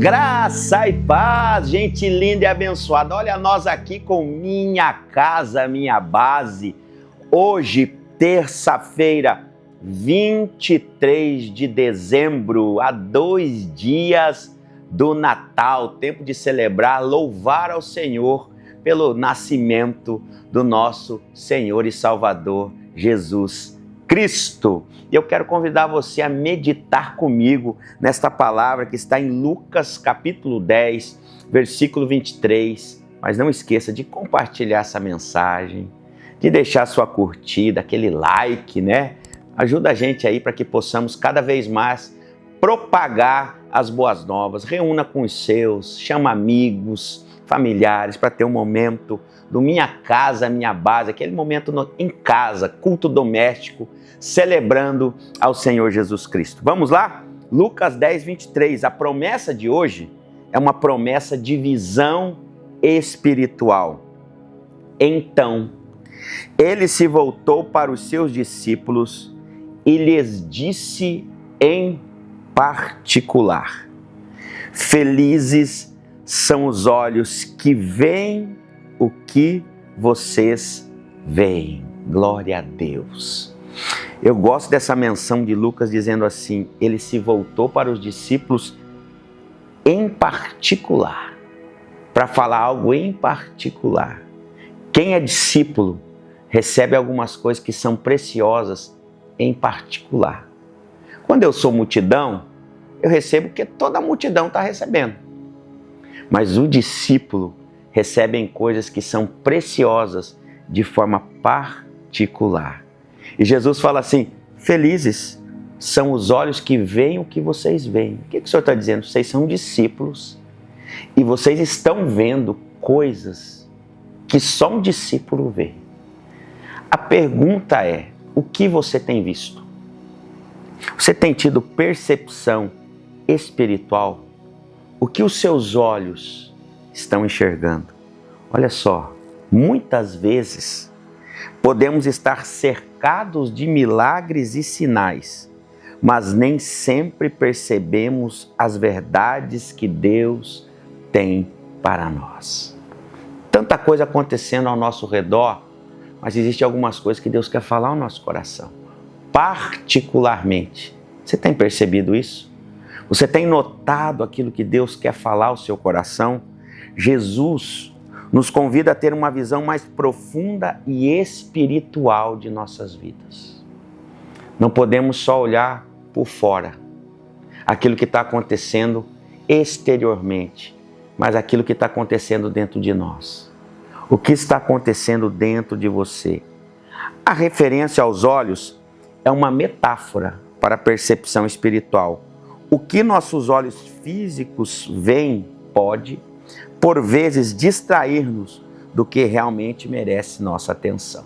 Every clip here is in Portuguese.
Graça e paz, gente linda e abençoada. Olha nós aqui com Minha Casa, Minha Base. Hoje, terça-feira, 23 de dezembro, há 2 dias do Natal, tempo de celebrar, louvar ao Senhor pelo nascimento do nosso Senhor e Salvador Jesus Cristo. E eu quero convidar você a meditar comigo nesta palavra que está em Lucas capítulo 10, versículo 23. Mas não esqueça de compartilhar essa mensagem, de deixar sua curtida, aquele like, né? Ajuda a gente aí para que possamos cada vez mais propagar as boas novas. Reúna com os seus, chama amigos, familiares para ter um momento do Minha Casa, Minha Base, aquele momento em casa, culto doméstico, celebrando ao Senhor Jesus Cristo. Vamos lá? Lucas 10, 23. A promessa de hoje é uma promessa de visão espiritual. Então, ele se voltou para os seus discípulos e lhes disse em particular: felizes são os olhos que veem o que vocês veem. Glória a Deus. Eu gosto dessa menção de Lucas dizendo assim: ele se voltou para os discípulos em particular, para falar algo em particular. Quem é discípulo recebe algumas coisas que são preciosas em particular. Quando eu sou multidão, eu recebo o que toda a multidão está recebendo. Mas o discípulo recebe coisas que são preciosas de forma particular. E Jesus fala assim: felizes são os olhos que veem o que vocês veem. O que o Senhor está dizendo? Vocês são discípulos e vocês estão vendo coisas que só um discípulo vê. A pergunta é: o que você tem visto? Você tem tido percepção espiritual? O que os seus olhos estão enxergando? Olha só, muitas vezes podemos estar cercados de milagres e sinais, mas nem sempre percebemos as verdades que Deus tem para nós. Tanta coisa acontecendo ao nosso redor, mas existem algumas coisas que Deus quer falar ao nosso coração, particularmente. Você tem percebido isso? Você tem notado aquilo que Deus quer falar ao seu coração? Jesus nos convida a ter uma visão mais profunda e espiritual de nossas vidas. Não podemos só olhar por fora, aquilo que está acontecendo exteriormente, mas aquilo que está acontecendo dentro de nós. O que está acontecendo dentro de você? A referência aos olhos é uma metáfora para a percepção espiritual. O que nossos olhos físicos veem pode, por vezes, distrair-nos do que realmente merece nossa atenção.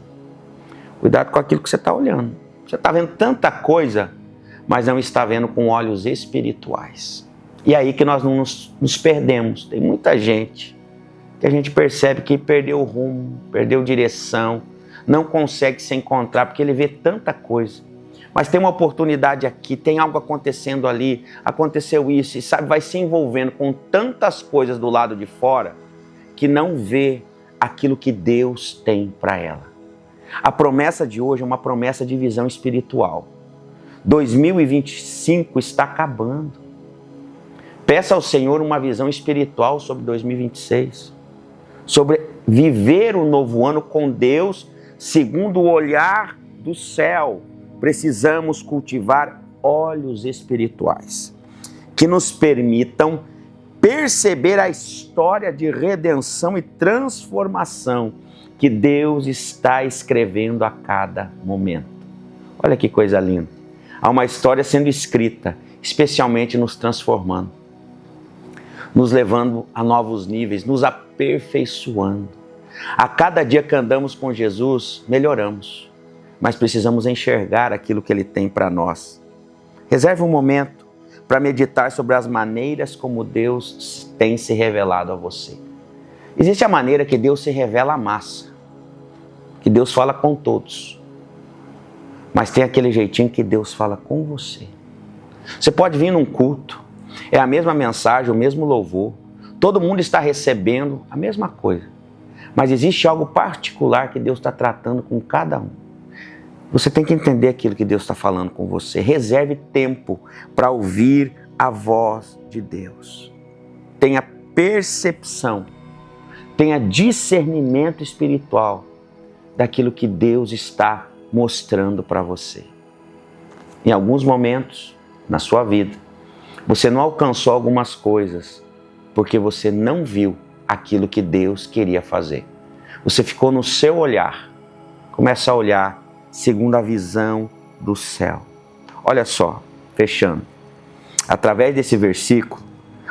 Cuidado com aquilo que você está olhando. Você está vendo tanta coisa, mas não está vendo com olhos espirituais. E é aí que nós não nos perdemos. Tem muita gente que a gente percebe que perdeu o rumo, perdeu direção, não consegue se encontrar porque ele vê tanta coisa. Mas tem uma oportunidade aqui, tem algo acontecendo ali, aconteceu isso, e sabe, vai se envolvendo com tantas coisas do lado de fora que não vê aquilo que Deus tem para ela. A promessa de hoje é uma promessa de visão espiritual. 2025 está acabando. Peça ao Senhor uma visão espiritual sobre 2026, sobre viver o novo ano com Deus segundo o olhar do céu. Precisamos cultivar olhos espirituais que nos permitam perceber a história de redenção e transformação que Deus está escrevendo a cada momento. Olha que coisa linda. Há uma história sendo escrita, especialmente nos transformando, nos levando a novos níveis, nos aperfeiçoando. A cada dia que andamos com Jesus, melhoramos. Mas precisamos enxergar aquilo que Ele tem para nós. Reserve um momento para meditar sobre as maneiras como Deus tem se revelado a você. Existe a maneira que Deus se revela à massa, que Deus fala com todos. Mas tem aquele jeitinho que Deus fala com você. Você pode vir num culto, É a mesma mensagem, o mesmo louvor. Todo mundo está recebendo a mesma coisa. Mas existe algo particular que Deus está tratando com cada um. Você tem que entender aquilo que Deus está falando com você. Reserve tempo para ouvir a voz de Deus. Tenha percepção, tenha discernimento espiritual daquilo que Deus está mostrando para você. Em alguns momentos na sua vida, você não alcançou algumas coisas porque você não viu aquilo que Deus queria fazer. Você ficou no seu olhar. Começa a olhar segundo a visão do céu. Olha só, fechando. Através desse versículo,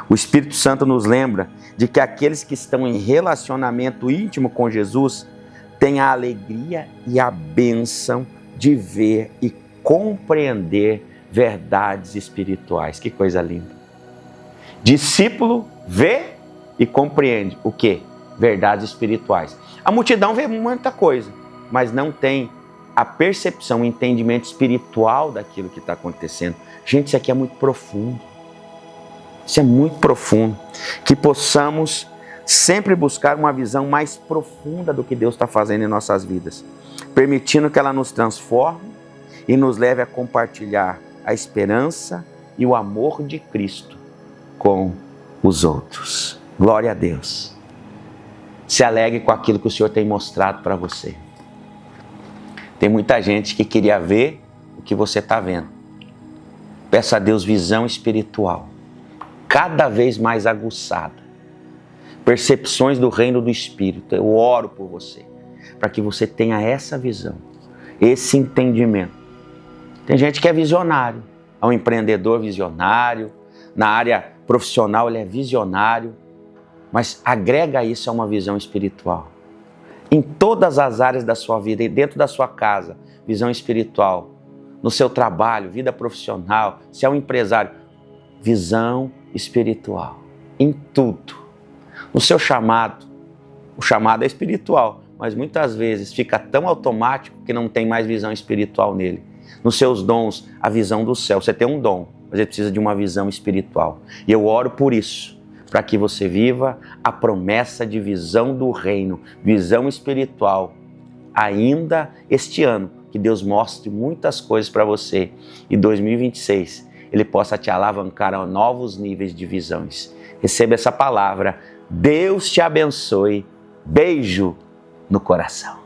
o Espírito Santo nos lembra de que aqueles que estão em relacionamento íntimo com Jesus têm a alegria e a bênção de ver e compreender verdades espirituais. Que coisa linda. Discípulo vê e compreende o quê? Verdades espirituais. A multidão vê muita coisa, mas não tem a percepção, o entendimento espiritual daquilo que está acontecendo. Gente, isso aqui é muito profundo. Isso é muito profundo. Que possamos sempre buscar uma visão mais profunda do que Deus está fazendo em nossas vidas, permitindo que ela nos transforme e nos leve a compartilhar a esperança e o amor de Cristo com os outros. Glória a Deus. Se alegre com aquilo que o Senhor tem mostrado para você. Tem muita gente que queria ver o que você está vendo. Peça a Deus visão espiritual, cada vez mais aguçada. Percepções do reino do Espírito. Eu oro por você, para que você tenha essa visão, esse entendimento. Tem gente que é visionário, é um empreendedor visionário, na área profissional ele é visionário, mas agrega isso a uma visão espiritual. Em todas as áreas da sua vida, dentro da sua casa, visão espiritual. No seu trabalho, vida profissional, se é um empresário, visão espiritual. Em tudo. No seu chamado, o chamado é espiritual, mas muitas vezes fica tão automático que não tem mais visão espiritual nele. Nos seus dons, a visão do céu. Você tem um dom, mas você precisa de uma visão espiritual. E eu oro por isso, para que você viva a promessa de visão do reino, visão espiritual, ainda este ano, que Deus mostre muitas coisas para você e 2026 Ele possa te alavancar a novos níveis de visões. Receba essa palavra. Deus te abençoe. Beijo no coração.